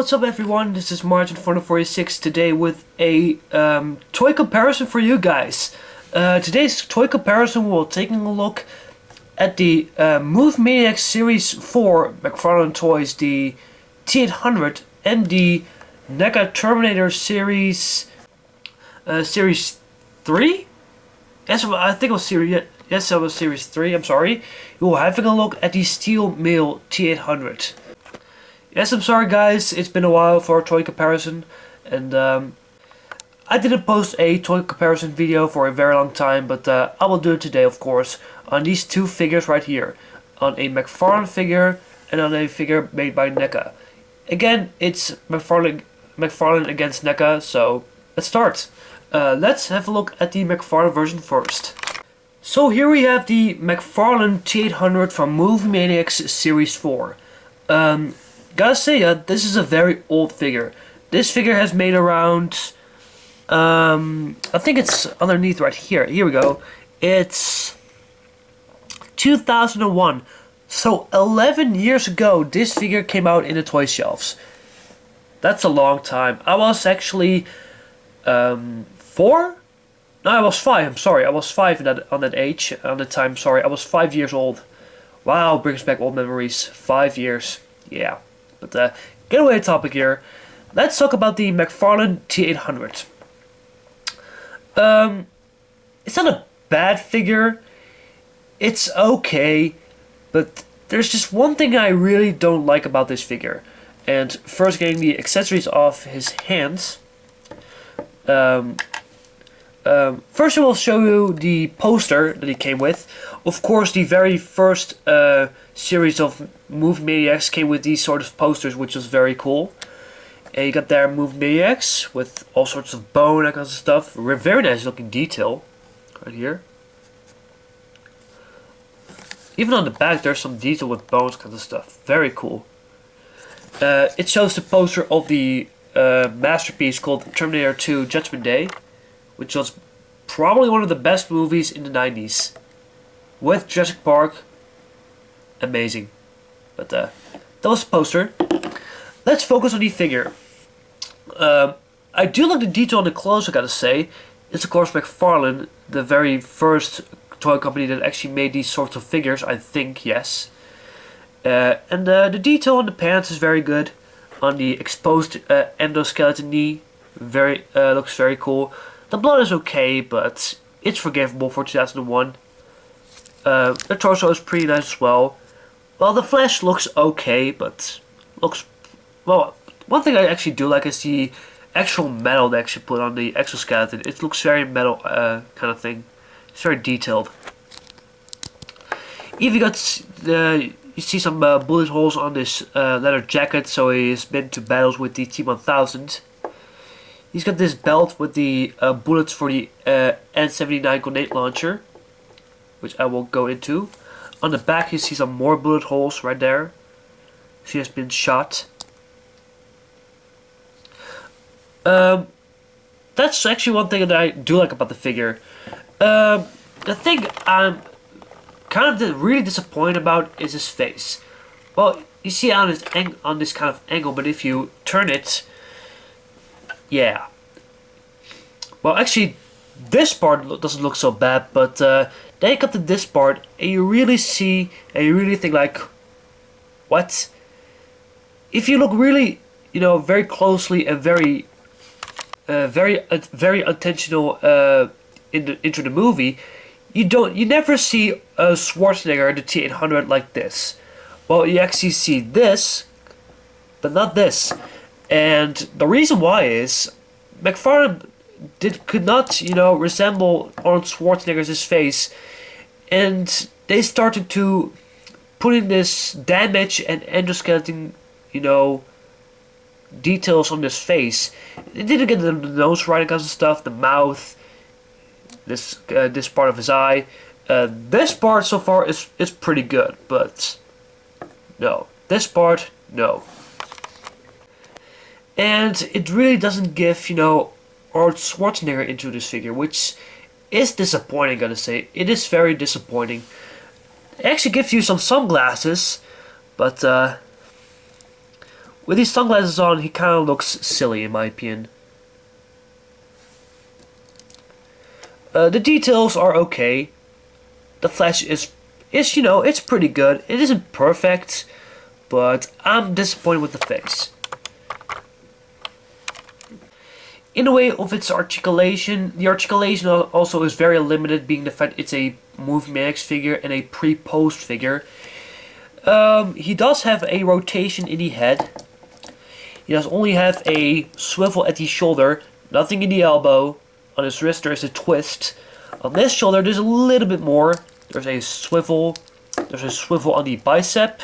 what's up everyone, this is Margin446 today with a toy comparison for you guys. Today's toy comparison we're taking a look at the Maniac Series 4 Mcfarlane toys, the T-800 and the Neca Terminator Series 3? Yes, I think it was Yes, it was Series 3, I'm sorry. We're having a look at the Steel Mail T-800. Yes, I'm sorry guys, it's been a while for a toy comparison, and I didn't post a toy comparison video for a very long time, but I will do it today, of course, on these two figures right here. On a Mcfarlane figure and on a figure made by Neca. Again, it's Mcfarlane against Neca, so let's start. Let's have a look at the Mcfarlane version first. So here we have the Mcfarlane T-800 from Maniac's Series 4. Gotta say, this is a very old figure. This figure has made around, I think it's underneath right here. Here we go. It's 2001. So 11 years ago, this figure came out in the toy shelves. That's a long time. I was actually 4? No, I was 5. I'm sorry. I was 5 on that age. On the time, sorry. I was 5 years old. Wow, brings back old memories. 5 years. Yeah. But get away the topic here. Let's talk about the Mcfarlane T-800. It's not a bad figure. It's okay, but there's just one thing I really don't like about this figure. And first, getting the accessories off his hands. First I will show you the poster that he came with. Of course, the very first series of Maniacs came with these sort of posters, which was very cool. And you got there Maniacs with all sorts of bone, that kind of stuff. Very nice looking detail right here. Even on the back there's some detail with bones, kind of stuff. Very cool. It shows the poster of the masterpiece called Terminator 2 Judgment Day, which was probably one of the best movies in the 90s. With Jurassic Park. Amazing. But that was the poster. Let's focus on the figure. I do like the detail on the clothes, I gotta say. It's of course Mcfarlane, the very first toy company that actually made these sorts of figures, I think, yes. And the detail on the pants is very good. On the exposed endoskeleton knee, looks very cool. The blood is okay, but it's forgivable for 2001. The torso is pretty nice as well. Well, the flesh looks okay, but looks... Well, one thing I actually do like is the actual metal they actually put on the exoskeleton. It looks very metal kind of thing. It's very detailed. Even you see some bullet holes on this leather jacket, so he's been to battles with the T-1000. He's got this belt with the bullets for the N79 grenade launcher, which I will go into. On the back you see some more bullet holes right there. She has been shot. That's actually one thing that I do like about the figure. The thing I'm kind of really disappointed about is his face. Well, you see on this kind of angle, but if you turn it, yeah. Well, actually, this part doesn't look so bad, but then you come to this part, and you really see, and you really think like, what? If you look really, very closely and very intentional into the movie, you never see Schwarzenegger, the T-800, like this. Well, you actually see this, but not this. And the reason why is Mcfarlane could not, resemble Arnold Schwarzenegger's face, and they started to put in this damage and endoskeleton, details on this face. They didn't get the nose right and kinds of stuff, the mouth, this part of his eye. This part so far is pretty good, but no, this part, no. And it really doesn't give, Arnold Schwarzenegger into this figure, which is disappointing, gotta say. It is very disappointing. It actually gives you some sunglasses, but With these sunglasses on, he kind of looks silly in my opinion. The details are okay. The flash is you know, it's pretty good. It isn't perfect, but I'm disappointed with the face. In the way of its articulation, the articulation also is very limited, being the fact it's a movie Maniac figure and a pre-posed figure. He does have a rotation in the head. He does only have a swivel at the shoulder, nothing in the elbow. On his wrist there is a twist. On this shoulder there's a little bit more. There's a swivel. There's a swivel on the bicep,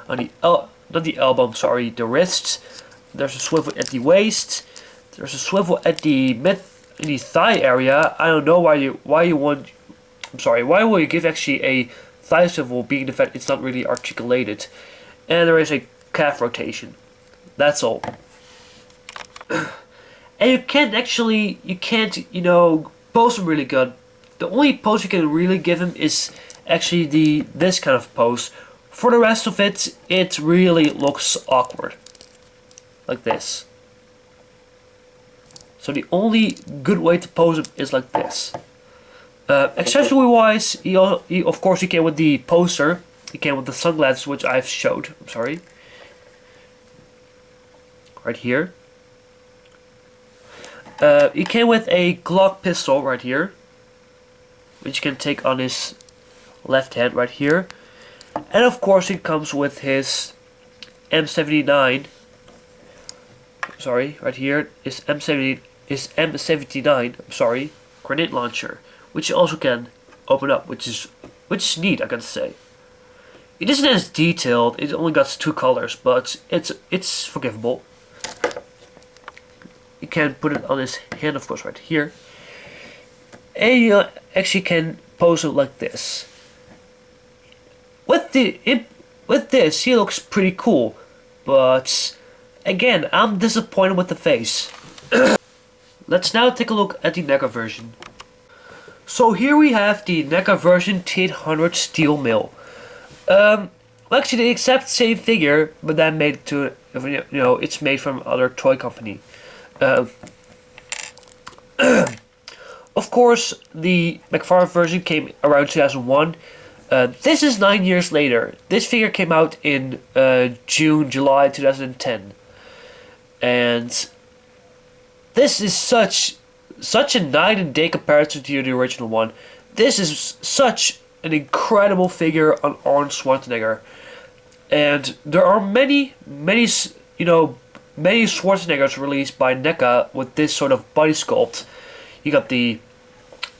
on the not the elbow, I'm sorry, the wrist. There's a swivel at the waist. There's a swivel at the in the thigh area. I don't know why will you give actually a thigh swivel, being the fact it's not really articulated. And there is a calf rotation. That's all. And you can't pose him really good. The only pose you can really give him is actually this kind of pose. For the rest of it, it really looks awkward. Like this. So the only good way to pose him is like this. Accessory wise, he of course he came with the poster. He came with the sunglasses, which I've showed. I'm sorry. Right here. He came with a Glock pistol right here, which you can take on his left hand right here. And of course it comes with his M79. Sorry, right here is M79. I'm sorry, grenade launcher, which you also can open up, which is neat, I gotta say. It isn't as detailed. It only got 2 colors, but it's forgivable. You can put it on his hand, of course, right here. And you actually can pose it like this. With this, he looks pretty cool, but again, I'm disappointed with the face. Let's now take a look at the Neca version. So here we have the Neca version T-800 steel mill. Actually the exact same figure, but then made to, it's made from other toy company. Of course, the Mcfarlane version came around 2001. This is 9 years later. This figure came out in July 2010, and this is such a night and day comparison to the original one. This is such an incredible figure on Arnold Schwarzenegger, and there are many Schwarzeneggers released by Neca with this sort of body sculpt. You got the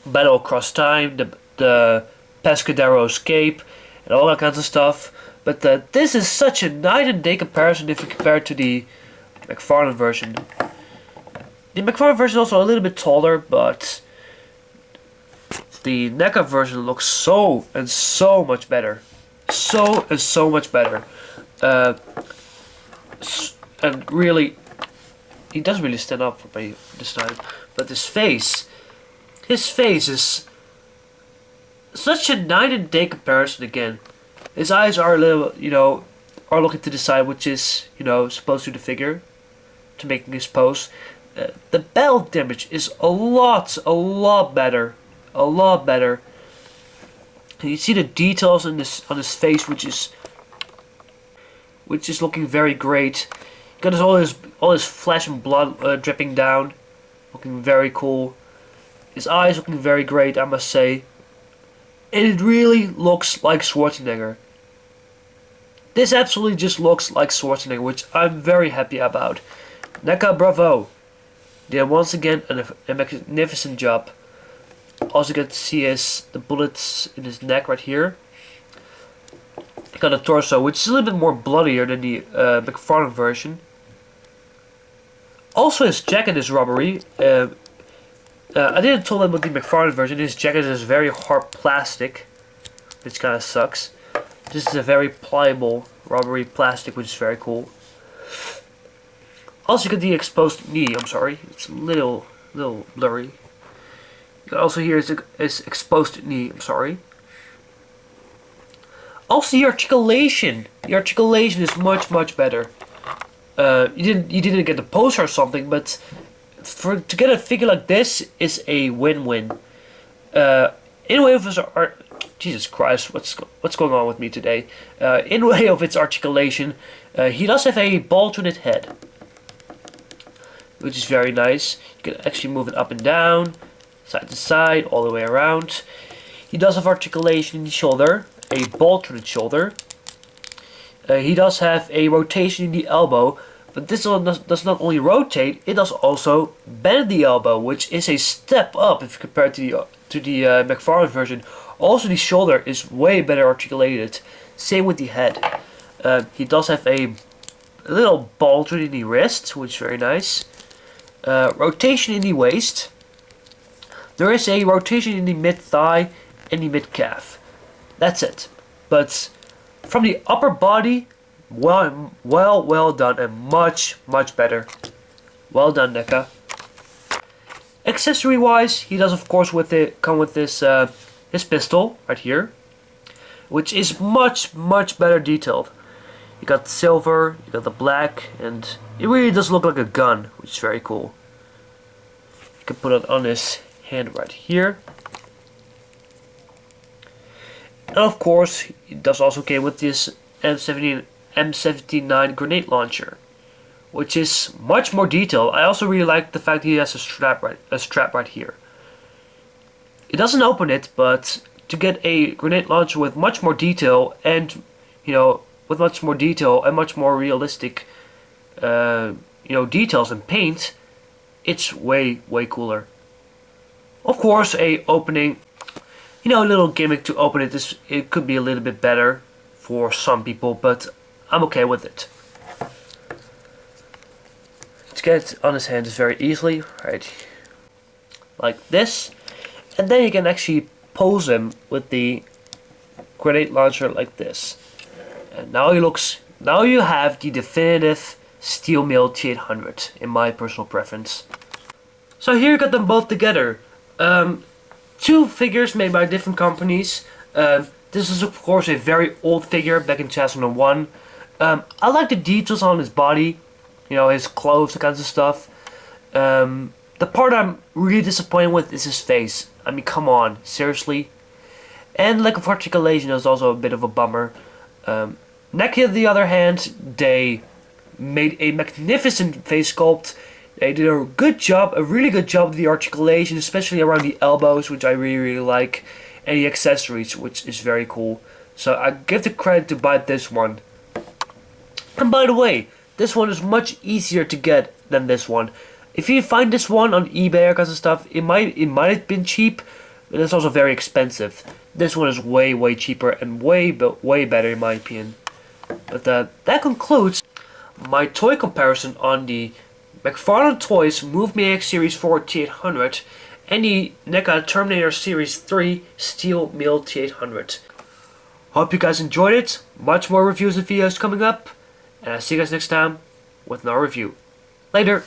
Battle Across Time, the Pescadero Escape, and all that kinds of stuff. But this is such a night and day comparison if you compare it to the Mcfarlane version. The Mcfarlane version is also a little bit taller, but the Neca version looks so much better. So much better. And really, he doesn't really stand up for me this time. But his face is such a night and day comparison again. His eyes are a little, are looking to the side, which is, supposed to the figure, to making his pose. The battle damage is a lot better. A lot better. And you see the details on his face, which is looking very great. Got all his flesh and blood dripping down, looking very cool. His eyes looking very great, I must say. And it really looks like Schwarzenegger. This absolutely just looks like Schwarzenegger, which I'm very happy about. Neca, bravo! Did once again a magnificent job. Also get to see the bullets in his neck right here. Got a torso, which is a little bit more bloodier than the Mcfarlane version. Also, his jacket is rubbery. I didn't tell him about the Mcfarlane version. His jacket is very hard plastic, which kind of sucks. This is a very pliable rubbery plastic, which is very cool. Also, you get the exposed knee. I'm sorry, it's a little blurry. You can also hear his exposed knee. I'm sorry. Also, the articulation is much better. You didn't get the poster or something, but to get a figure like this is a win-win. In way of his art, Jesus Christ, what's going on with me today? In way of its articulation, he does have a ball-jointed head, which is very nice. You can actually move it up and down, side to side, all the way around. He does have articulation in the shoulder, a ball-jointed shoulder. He does have a rotation in the elbow, but this does not only rotate, it does also bend the elbow, which is a step up if compared to the Mcfarlane version. Also, the shoulder is way better articulated. Same with the head. He does have a little bulge in the wrist, which is very nice. Rotation in the waist. There is a rotation in the mid-thigh and the mid-calf. That's it. But from the upper body, well done, and much better. Well done, Neca. Accessory wise, he does of course come with this his pistol right here, which is much better detailed. You got the silver, you got the black, and it really does look like a gun, which is very cool. You can put it on his hand right here. And of course, it does also came with this M79 grenade launcher, which is much more detailed. I also really like the fact he has a strap right here. It doesn't open it, but to get a grenade launcher with much more detail and with much more detail and much more realistic details and paint, it's way cooler. Of course, a opening, a little gimmick to open it, it could be a little bit better for some people, but I'm okay with it. To get it on his hand is very easily, right, like this, and then you can actually pose him with the grenade launcher like this. And now you have the definitive steel mill T-800, in my personal preference. So here you got them both together. Two figures made by different companies. This is of course a very old figure back in 2001. I like the details on his body, his clothes, that kinds of stuff. The part I'm really disappointed with is his face. I mean, come on, seriously. And lack of articulation is also a bit of a bummer. Neca, on the other hand, they made a magnificent face sculpt. They did a really good job with the articulation, especially around the elbows, which I really like, and the accessories, which is very cool. So I give the credit to buy this one. And by the way, this one is much easier to get than this one. If you find this one on eBay or kinds of stuff, it might have been cheap, but it's also very expensive. This one is way cheaper and way better in my opinion. But that concludes my toy comparison on the Mcfarlane Toys Move Maniac Series 4 T-800 and the Neca Terminator Series 3 Steel Mill T-800. Hope you guys enjoyed it. Much more reviews and videos coming up, and I'll see you guys next time with another review. Later!